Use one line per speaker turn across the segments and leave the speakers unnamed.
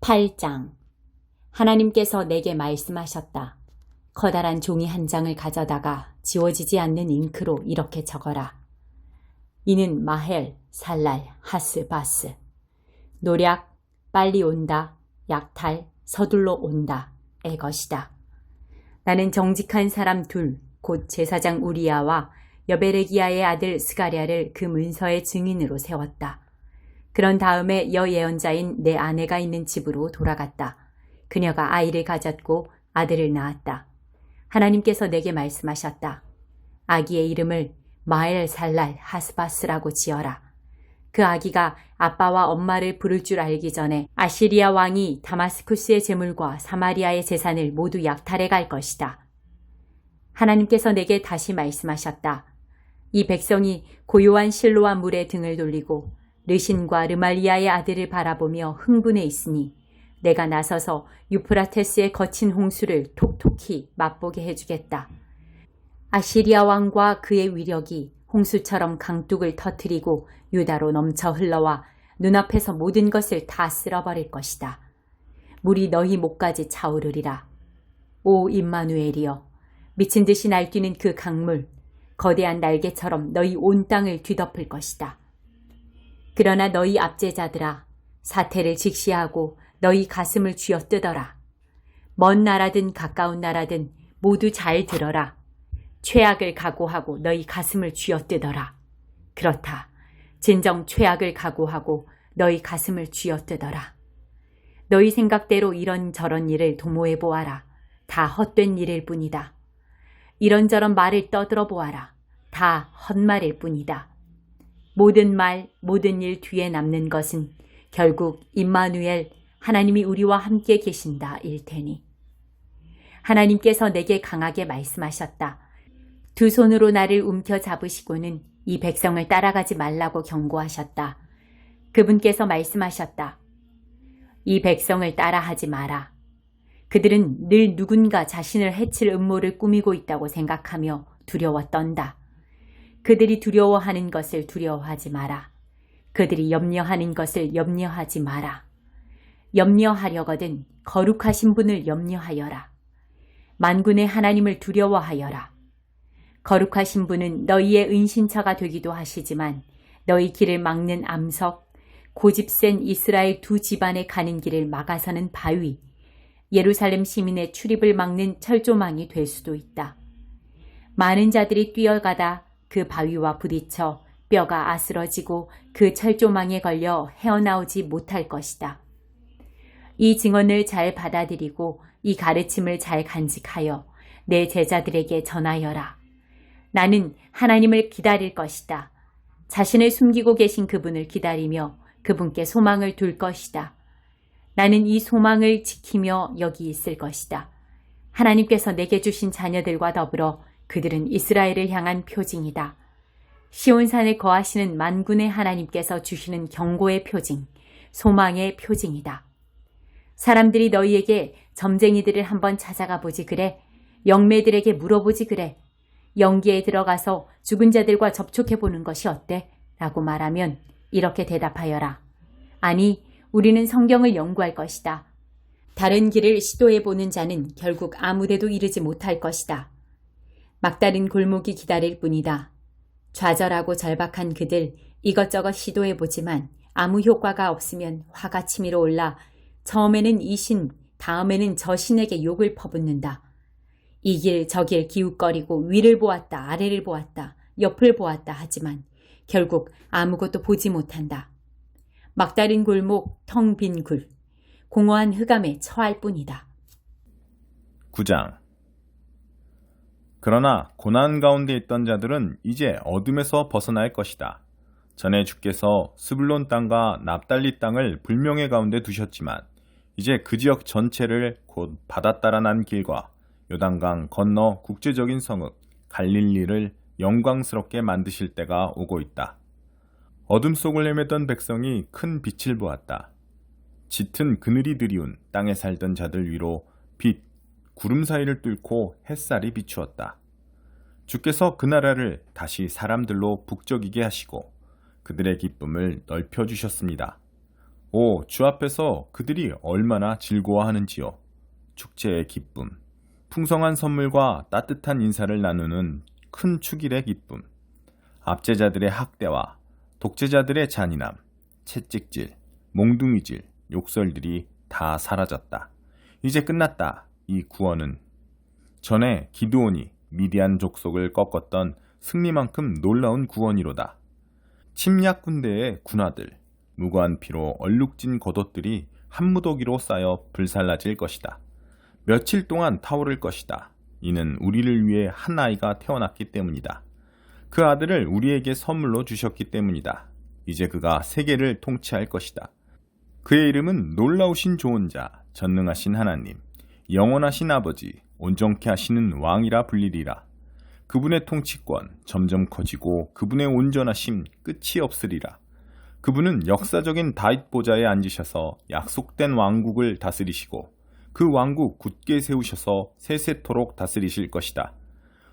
8장. 하나님께서 내게 말씀하셨다. 커다란 종이 한 장을 가져다가 지워지지 않는 잉크로 이렇게 적어라. 이는 마헬, 살랄, 하스, 바스. 노략, 빨리 온다, 약탈, 서둘러 온다, 의 것이다. 나는 정직한 사람 둘, 곧 제사장 우리야와 여베레기야의 아들 스가랴를 그 문서의 증인으로 세웠다. 그런 다음에 여예언자인 내 아내가 있는 집으로 돌아갔다. 그녀가 아이를 가졌고 아들을 낳았다. 하나님께서 내게 말씀하셨다. 아기의 이름을 마엘 살랄 하스바스라고 지어라. 그 아기가 아빠와 엄마를 부를 줄 알기 전에 아시리아 왕이 다마스쿠스의 재물과 사마리아의 재산을 모두 약탈해 갈 것이다. 하나님께서 내게 다시 말씀하셨다. 이 백성이 고요한 실로와 물에 등을 돌리고 르신과 르말리아의 아들을 바라보며 흥분해 있으니 내가 나서서 유프라테스의 거친 홍수를 톡톡히 맛보게 해주겠다. 아시리아 왕과 그의 위력이 홍수처럼 강둑을 터뜨리고 유다로 넘쳐 흘러와 눈앞에서 모든 것을 다 쓸어버릴 것이다. 물이 너희 목까지 차오르리라. 오 임마누엘이여, 미친 듯이 날뛰는 그 강물, 거대한 날개처럼 너희 온 땅을 뒤덮을 것이다. 그러나 너희 압제자들아, 사태를 직시하고 너희 가슴을 쥐어뜯어라. 먼 나라든 가까운 나라든 모두 잘 들어라. 최악을 각오하고 너희 가슴을 쥐어뜯어라. 그렇다. 진정 최악을 각오하고 너희 가슴을 쥐어뜯어라. 너희 생각대로 이런저런 일을 도모해 보아라. 다 헛된 일일 뿐이다. 이런저런 말을 떠들어 보아라. 다 헛말일 뿐이다. 모든 말, 모든 일 뒤에 남는 것은 결국 임마누엘, 하나님이 우리와 함께 계신다 일 테니. 하나님께서 내게 강하게 말씀하셨다. 두 손으로 나를 움켜 잡으시고는 이 백성을 따라가지 말라고 경고하셨다. 그분께서 말씀하셨다. 이 백성을 따라하지 마라. 그들은 늘 누군가 자신을 해칠 음모를 꾸미고 있다고 생각하며 두려워 떤다. 그들이 두려워하는 것을 두려워하지 마라. 그들이 염려하는 것을 염려하지 마라. 염려하려거든 거룩하신 분을 염려하여라. 만군의 하나님을 두려워하여라. 거룩하신 분은 너희의 은신처가 되기도 하시지만 너희 길을 막는 암석, 고집센 이스라엘 두 집안에 가는 길을 막아서는 바위, 예루살렘 시민의 출입을 막는 철조망이 될 수도 있다. 많은 자들이 뛰어가다 그 바위와 부딪혀 뼈가 아스러지고 그 철조망에 걸려 헤어나오지 못할 것이다. 이 증언을 잘 받아들이고 이 가르침을 잘 간직하여 내 제자들에게 전하여라. 나는 하나님을 기다릴 것이다. 자신을 숨기고 계신 그분을 기다리며 그분께 소망을 둘 것이다. 나는 이 소망을 지키며 여기 있을 것이다. 하나님께서 내게 주신 자녀들과 더불어 그들은 이스라엘을 향한 표징이다. 시온산에 거하시는 만군의 하나님께서 주시는 경고의 표징, 소망의 표징이다. 사람들이 너희에게 점쟁이들을 한번 찾아가 보지 그래? 영매들에게 물어보지 그래? 영기에 들어가서 죽은 자들과 접촉해 보는 것이 어때? 라고 말하면 이렇게 대답하여라. 아니, 우리는 성경을 연구할 것이다. 다른 길을 시도해 보는 자는 결국 아무데도 이르지 못할 것이다. 막다른 골목이 기다릴 뿐이다. 좌절하고 절박한 그들 이것저것 시도해 보지만 아무 효과가 없으면 화가 치밀어 올라 처음에는 이 신, 다음에는 저 신에게 욕을 퍼붓는다. 이 길 저 길 기웃거리고 위를 보았다 아래를 보았다 옆을 보았다 하지만 결국 아무것도 보지 못한다. 막다른 골목 텅 빈 굴, 공허한 흑암에 처할 뿐이다.
9장. 그러나 고난 가운데 있던 자들은 이제 어둠에서 벗어날 것이다. 전에 주께서 스불론 땅과 납달리 땅을 불명예 가운데 두셨지만 이제 그 지역 전체를 곧 바다 따라 난 길과 요단강 건너 국제적인 성읍 갈릴리를 영광스럽게 만드실 때가 오고 있다. 어둠 속을 헤매던 백성이 큰 빛을 보았다. 짙은 그늘이 드리운 땅에 살던 자들 위로 빛, 구름 사이를 뚫고 햇살이 비추었다. 주께서 그 나라를 다시 사람들로 북적이게 하시고 그들의 기쁨을 넓혀주셨습니다. 오, 주 앞에서 그들이 얼마나 즐거워하는지요. 축제의 기쁨, 풍성한 선물과 따뜻한 인사를 나누는 큰 축일의 기쁨, 압제자들의 학대와 독재자들의 잔인함, 채찍질, 몽둥이질, 욕설들이 다 사라졌다. 이제 끝났다. 이 구원은 전에 기드온이 미디안 족속을 꺾었던 승리만큼 놀라운 구원이로다. 침략 군대의 군화들, 무고한 피로 얼룩진 겉옷들이 한 무더기로 쌓여 불살라질 것이다. 며칠 동안 타오를 것이다. 이는 우리를 위해 한 아이가 태어났기 때문이다. 그 아들을 우리에게 선물로 주셨기 때문이다. 이제 그가 세계를 통치할 것이다. 그의 이름은 놀라우신 조언자, 전능하신 하나님, 영원하신 아버지, 온전케 하시는 왕이라 불리리라. 그분의 통치권 점점 커지고 그분의 온전하심 끝이 없으리라. 그분은 역사적인 다윗 보좌에 앉으셔서 약속된 왕국을 다스리시고 그 왕국 굳게 세우셔서 세세토록 다스리실 것이다.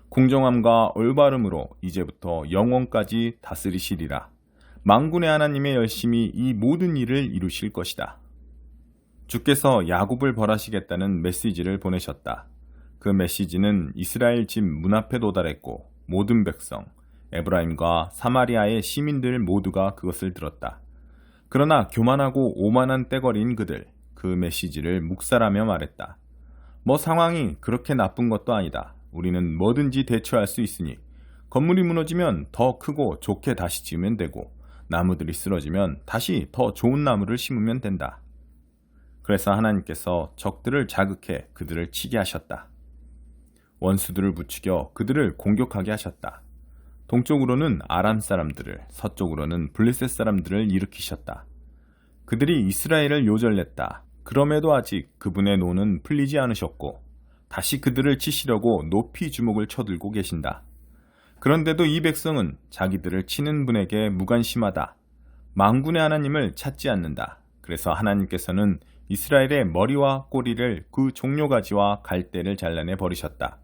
공정함과 올바름으로 이제부터 영원까지 다스리시리라. 만군의 하나님의 열심히 이 모든 일을 이루실 것이다. 주께서 야곱을 벌하시겠다는 메시지를 보내셨다. 그 메시지는 이스라엘 집 문 앞에 도달했고 모든 백성, 에브라임과 사마리아의 시민들 모두가 그것을 들었다. 그러나 교만하고 오만한 떼거리인 그들, 그 메시지를 묵살하며 말했다. 뭐 상황이 그렇게 나쁜 것도 아니다. 우리는 뭐든지 대처할 수 있으니 건물이 무너지면 더 크고 좋게 다시 지으면 되고 나무들이 쓰러지면 다시 더 좋은 나무를 심으면 된다. 그래서 하나님께서 적들을 자극해 그들을 치게 하셨다. 원수들을 부추겨 그들을 공격하게 하셨다. 동쪽으로는 아람 사람들을, 서쪽으로는 블레셋 사람들을 일으키셨다. 그들이 이스라엘을 요절냈다. 그럼에도 아직 그분의 노는 풀리지 않으셨고 다시 그들을 치시려고 높이 주먹을 쳐들고 계신다. 그런데도 이 백성은 자기들을 치는 분에게 무관심하다. 만군의 하나님을 찾지 않는다. 그래서 하나님께서는 이스라엘의 머리와 꼬리를 그 종려가지와 갈대를 잘라내 버리셨다.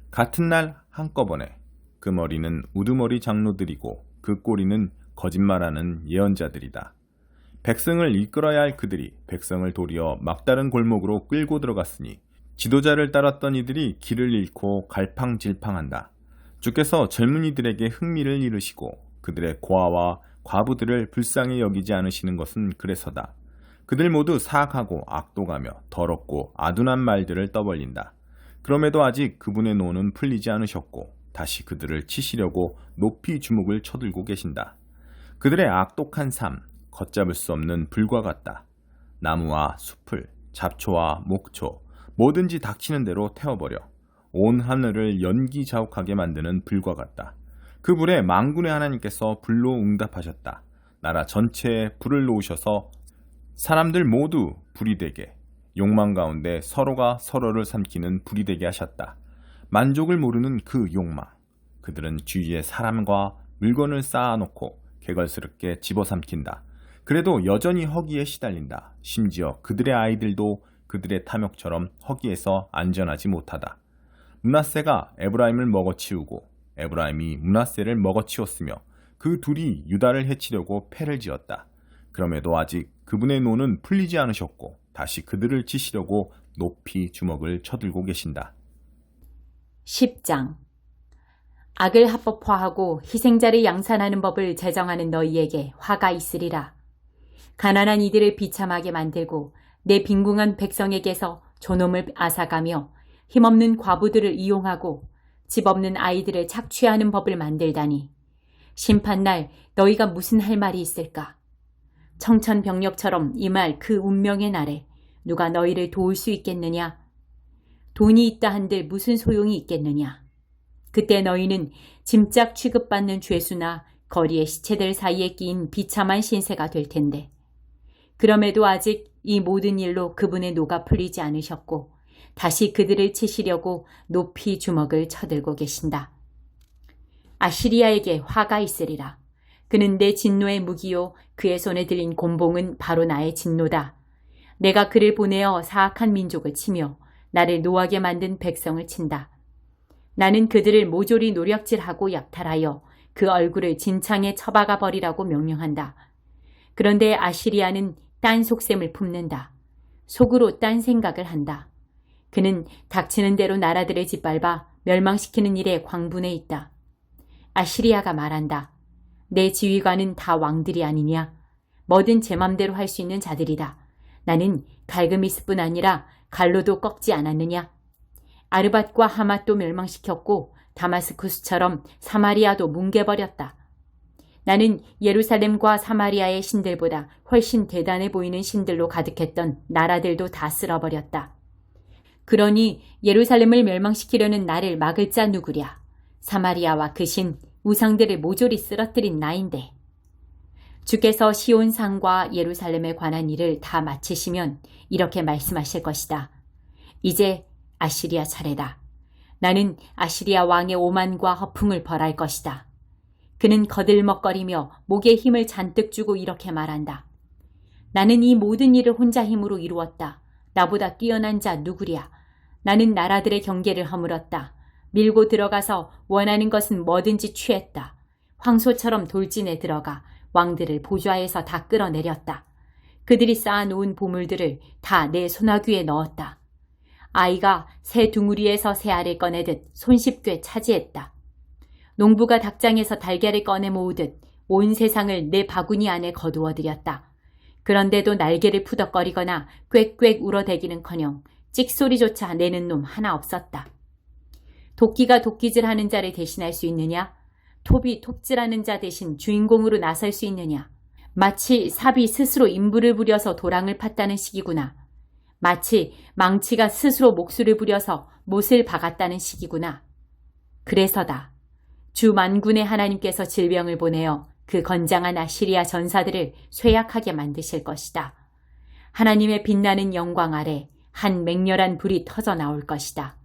같은 날 한꺼번에 그 머리는 우두머리 장로들이고 그 꼬리는 거짓말하는 예언자들이다. 백성을 이끌어야 할 그들이 백성을 도리어 막다른 골목으로 끌고 들어갔으니 지도자를 따랐던 이들이 길을 잃고 갈팡질팡한다. 주께서 젊은이들에게 흥미를 잃으시고 그들의 고아와 과부들을 불쌍히 여기지 않으시는 것은 그래서다. 그들 모두 사악하고 악독하며 더럽고 아둔한 말들을 떠벌린다. 그럼에도 아직 그분의 노는 풀리지 않으셨고 다시 그들을 치시려고 높이 주먹을 쳐들고 계신다. 그들의 악독한 삶, 걷잡을 수 없는 불과 같다. 나무와 숲을, 잡초와 목초, 뭐든지 닥치는 대로 태워버려 온 하늘을 연기자욱하게 만드는 불과 같다. 그 불에 만군의 하나님께서 불로 응답하셨다. 나라 전체에 불을 놓으셔서 사람들 모두 불이 되게, 욕망 가운데 서로가 서로를 삼키는 불이 되게 하셨다. 만족을 모르는 그 욕망. 그들은 주위에 사람과 물건을 쌓아놓고 개걸스럽게 집어삼킨다. 그래도 여전히 허기에 시달린다. 심지어 그들의 아이들도 그들의 탐욕처럼 허기에서 안전하지 못하다. 므낫세가 에브라임을 먹어치우고 에브라임이 므낫세를 먹어치웠으며 그 둘이 유다를 해치려고 패를 지었다. 그럼에도 아직 그분의 노는 풀리지 않으셨고 다시 그들을 치시려고 높이 주먹을 쳐들고 계신다.
10장. 악을 합법화하고 희생자를 양산하는 법을 제정하는 너희에게 화가 있으리라. 가난한 이들을 비참하게 만들고 내 빈궁한 백성에게서 존엄을 앗아가며 힘없는 과부들을 이용하고 집 없는 아이들을 착취하는 법을 만들다니. 심판날 너희가 무슨 할 말이 있을까? 청천벽력처럼 임할 그 운명의 날에 누가 너희를 도울 수 있겠느냐? 돈이 있다 한들 무슨 소용이 있겠느냐? 그때 너희는 짐짝 취급받는 죄수나 거리의 시체들 사이에 끼인 비참한 신세가 될 텐데. 그럼에도 아직 이 모든 일로 그분의 노가 풀리지 않으셨고 다시 그들을 치시려고 높이 주먹을 쳐들고 계신다. 아시리아에게 화가 있으리라. 그는 내 진노의 무기요 그의 손에 들린 곤봉은 바로 나의 진노다. 내가 그를 보내어 사악한 민족을 치며 나를 노하게 만든 백성을 친다. 나는 그들을 모조리 노략질하고 약탈하여 그 얼굴을 진창에 처박아 버리라고 명령한다. 그런데 아시리아는 딴 속셈을 품는다. 속으로 딴 생각을 한다. 그는 닥치는 대로 나라들을 짓밟아 멸망시키는 일에 광분해 있다. 아시리아가 말한다. 내 지휘관은 다 왕들이 아니냐? 뭐든 제 맘대로 할 수 있는 자들이다. 나는 갈그미스뿐 아니라 갈로도 꺾지 않았느냐? 아르밧과 하맛도 멸망시켰고 다마스쿠스처럼 사마리아도 뭉개버렸다. 나는 예루살렘과 사마리아의 신들보다 훨씬 대단해 보이는 신들로 가득했던 나라들도 다 쓸어버렸다. 그러니 예루살렘을 멸망시키려는 나를 막을 자 누구랴? 사마리아와 그 신, 우상들을 모조리 쓰러뜨린 나인데. 주께서 시온산과 예루살렘에 관한 일을 다 마치시면 이렇게 말씀하실 것이다. 이제 아시리아 차례다. 나는 아시리아 왕의 오만과 허풍을 벌할 것이다. 그는 거들먹거리며 목에 힘을 잔뜩 주고 이렇게 말한다. 나는 이 모든 일을 혼자 힘으로 이루었다. 나보다 뛰어난 자 누구랴? 나는 나라들의 경계를 허물었다. 밀고 들어가서 원하는 것은 뭐든지 취했다. 황소처럼 돌진에 들어가 왕들을 보좌에서 다 끌어내렸다. 그들이 쌓아놓은 보물들을 다 내 손아귀에 넣었다. 아이가 새 둥우리에서 새 알을 꺼내듯 손쉽게 차지했다. 농부가 닭장에서 달걀을 꺼내 모으듯 온 세상을 내 바구니 안에 거두어들였다. 그런데도 날개를 푸덕거리거나 꽥꽥 울어대기는커녕 찍소리조차 내는 놈 하나 없었다. 도끼가 도끼질하는 자를 대신할 수 있느냐? 톱이 톱질하는 자 대신 주인공으로 나설 수 있느냐? 마치 삽이 스스로 인부를 부려서 도랑을 팠다는 식이구나. 마치 망치가 스스로 목수를 부려서 못을 박았다는 식이구나. 그래서다. 주 만군의 하나님께서 질병을 보내어 그 건장한 아시리아 전사들을 쇠약하게 만드실 것이다. 하나님의 빛나는 영광 아래 한 맹렬한 불이 터져 나올 것이다.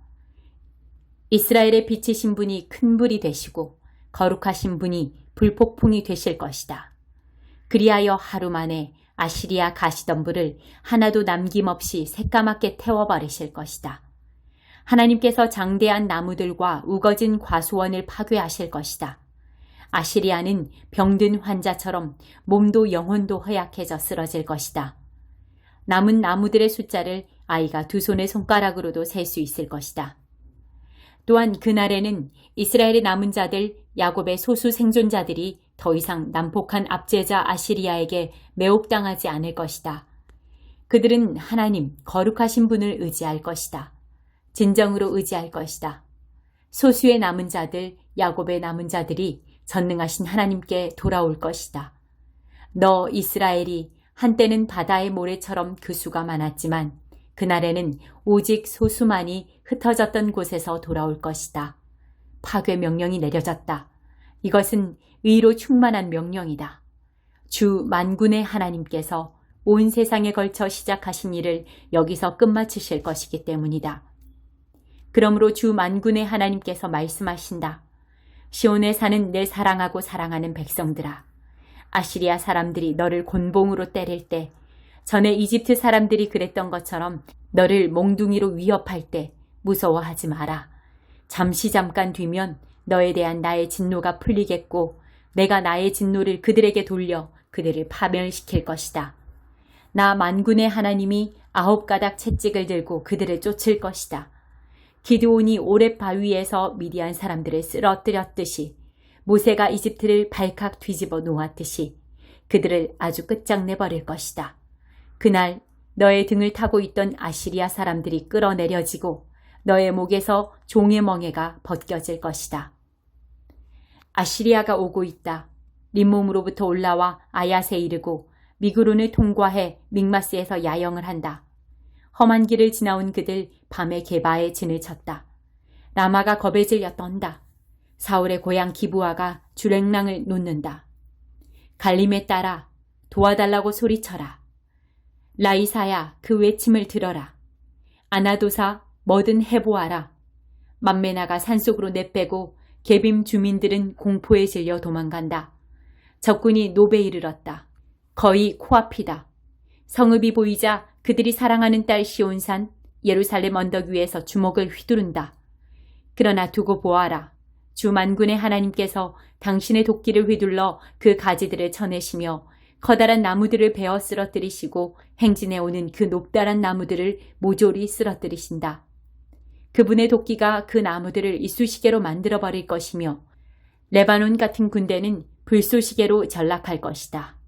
이스라엘의 빛이신 분이 큰 불이 되시고 거룩하신 분이 불폭풍이 되실 것이다. 그리하여 하루 만에 아시리아 가시덤불을 하나도 남김없이 새까맣게 태워버리실 것이다. 하나님께서 장대한 나무들과 우거진 과수원을 파괴하실 것이다. 아시리아는 병든 환자처럼 몸도 영혼도 허약해져 쓰러질 것이다. 남은 나무들의 숫자를 아이가 두 손의 손가락으로도 셀 수 있을 것이다. 또한 그날에는 이스라엘의 남은 자들, 야곱의 소수 생존자들이 더 이상 난폭한 압제자 아시리아에게 매혹당하지 않을 것이다. 그들은 하나님, 거룩하신 분을 의지할 것이다. 진정으로 의지할 것이다. 소수의 남은 자들, 야곱의 남은 자들이 전능하신 하나님께 돌아올 것이다. 너 이스라엘이 한때는 바다의 모래처럼 그 수가 많았지만 그날에는 오직 소수만이 흩어졌던 곳에서 돌아올 것이다. 파괴 명령이 내려졌다. 이것은 의로 충만한 명령이다. 주 만군의 하나님께서 온 세상에 걸쳐 시작하신 일을 여기서 끝마치실 것이기 때문이다. 그러므로 주 만군의 하나님께서 말씀하신다. 시온에 사는 내 사랑하고 사랑하는 백성들아, 아시리아 사람들이 너를 곤봉으로 때릴 때, 전에 이집트 사람들이 그랬던 것처럼 너를 몽둥이로 위협할 때 무서워하지 마라. 잠깐 뒤면 너에 대한 나의 진노가 풀리겠고 내가 나의 진노를 그들에게 돌려 그들을 파멸시킬 것이다. 나 만군의 하나님이 9가닥 채찍을 들고 그들을 쫓을 것이다. 기드온이 오렙 바위에서 미디안 사람들을 쓰러뜨렸듯이 모세가 이집트를 발칵 뒤집어 놓았듯이 그들을 아주 끝장내버릴 것이다. 그날 너의 등을 타고 있던 아시리아 사람들이 끌어내려지고 너의 목에서 종의 멍에가 벗겨질 것이다. 아시리아가 오고 있다. 림몸으로부터 올라와 아얏에 이르고 미그론을 통과해 믹마스에서 야영을 한다. 험한 길을 지나온 그들 밤에 게바에 진을 쳤다. 라마가 겁에 질려 떤다. 사울의 고향 기브아가 주랭랑을 놓는다. 갈림에 따라 도와달라고 소리쳐라. 라이사야 그 외침을 들어라. 아나도사 뭐든 해보아라. 만메나가 산속으로 내빼고 게빔 주민들은 공포에 질려 도망간다. 적군이 노베에 이르렀다. 거의 코앞이다. 성읍이 보이자 그들이 사랑하는 딸 시온산 예루살렘 언덕 위에서 주먹을 휘두른다. 그러나 두고 보아라. 주 만군의 하나님께서 당신의 도끼를 휘둘러 그 가지들을 쳐내시며 커다란 나무들을 베어 쓰러뜨리시고 행진해 오는 그 높다란 나무들을 모조리 쓰러뜨리신다. 그분의 도끼가 그 나무들을 이쑤시개로 만들어버릴 것이며 레바논 같은 군대는 불쏘시개로 전락할 것이다.